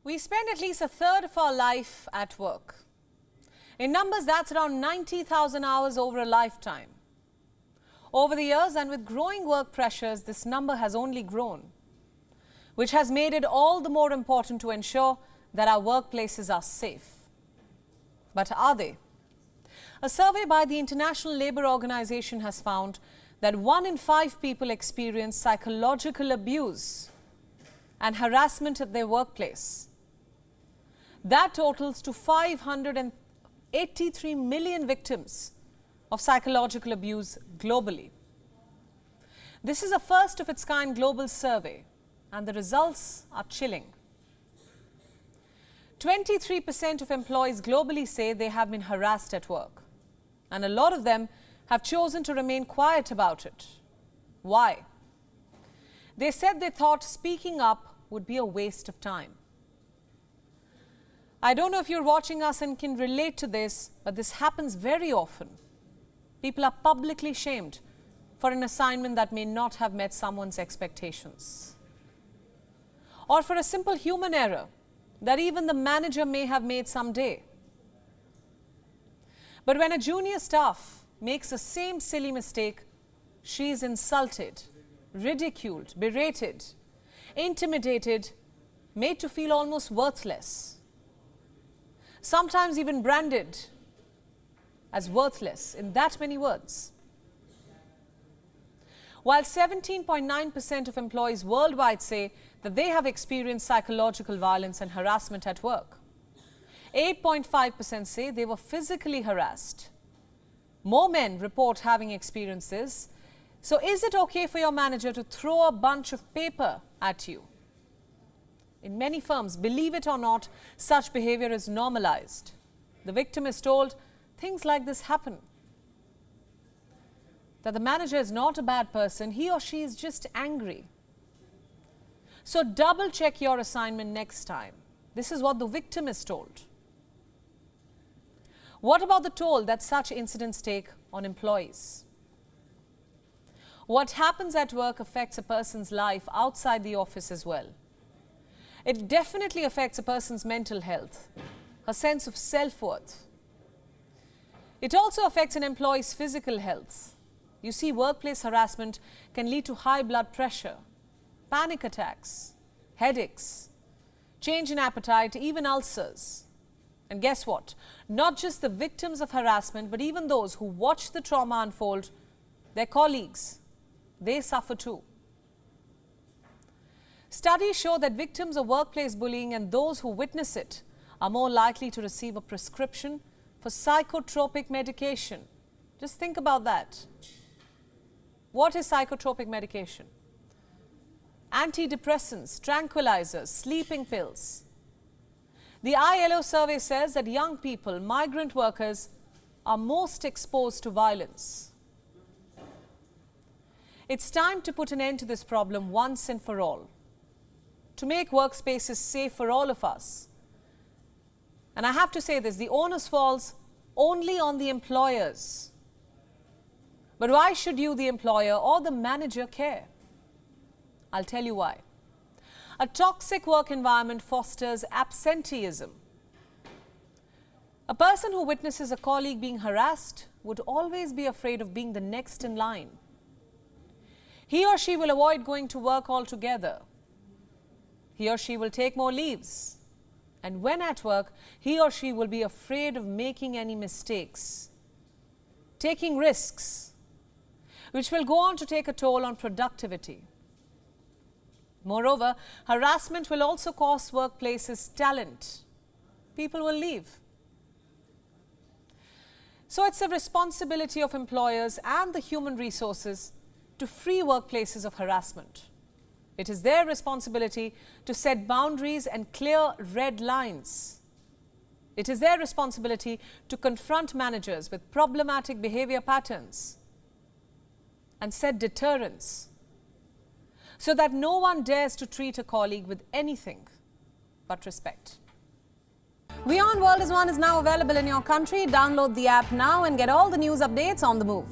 We spend at least a third of our life at work. In numbers, that's around 90,000 hours over a lifetime. Over the years and with growing work pressures, this number has only grown, which has made it all the more important to ensure that our workplaces are safe. But are they? A survey by the International Labour Organization has found that 1 in 5 people experience psychological abuse and harassment at their workplace. That totals to 583 million victims of psychological abuse globally. This is a first of its kind global survey, and the results are chilling. 23% of employees globally say they have been harassed at work, and a lot of them have chosen to remain quiet about it. Why? They said they thought speaking up would be a waste of time. I don't know if you're watching us and can relate to this, but this happens very often. People are publicly shamed for an assignment that may not have met someone's expectations, or for a simple human error that even the manager may have made someday. But when a junior staff makes the same silly mistake, she is insulted, ridiculed, berated, intimidated, made to feel almost worthless, sometimes even branded as worthless in that many words. While 17.9% of employees worldwide say that they have experienced psychological violence and harassment at work, 8.5% say they were physically harassed. More men report having experienced this. So is it okay for your manager to throw a bunch of paper at you? In many firms, believe it or not, such behavior is normalized. The victim is told things like this happen, that the manager is not a bad person, he or she is just angry. So double check your assignment next time. This is what the victim is told. What about the toll that such incidents take on employees? What happens at work affects a person's life outside the office as well. It definitely affects a person's mental health, her sense of self-worth. It also affects an employee's physical health. You see, workplace harassment can lead to high blood pressure, panic attacks, headaches, change in appetite, even ulcers. And guess what? Not just the victims of harassment, but even those who watch the trauma unfold, their colleagues, they suffer too. Studies show that victims of workplace bullying and those who witness it are more likely to receive a prescription for psychotropic medication. Just think about that. What is psychotropic medication? Antidepressants, tranquilizers, sleeping pills. The ILO survey says that young people, migrant workers, are most exposed to violence. It's time to put an end to this problem once and for all, to make workspaces safe for all of us. And I have to say this, the onus falls only on the employers. But why should you, the employer or the manager, care? I'll tell you why. A toxic work environment fosters absenteeism. A person who witnesses a colleague being harassed would always be afraid of being the next in line. He or she will avoid going to work altogether. He or she will take more leaves. And when at work, he or she will be afraid of making any mistakes, taking risks, which will go on to take a toll on productivity. Moreover, harassment will also cost workplaces talent. People will leave. So it's the responsibility of employers and the human resources to free workplaces of harassment. It is their responsibility to set boundaries and clear red lines. It is their responsibility to confront managers with problematic behavior patterns and set deterrents, so that no one dares to treat a colleague with anything but respect. WION World is now available in your country. Download the app now and get all the news updates on the move.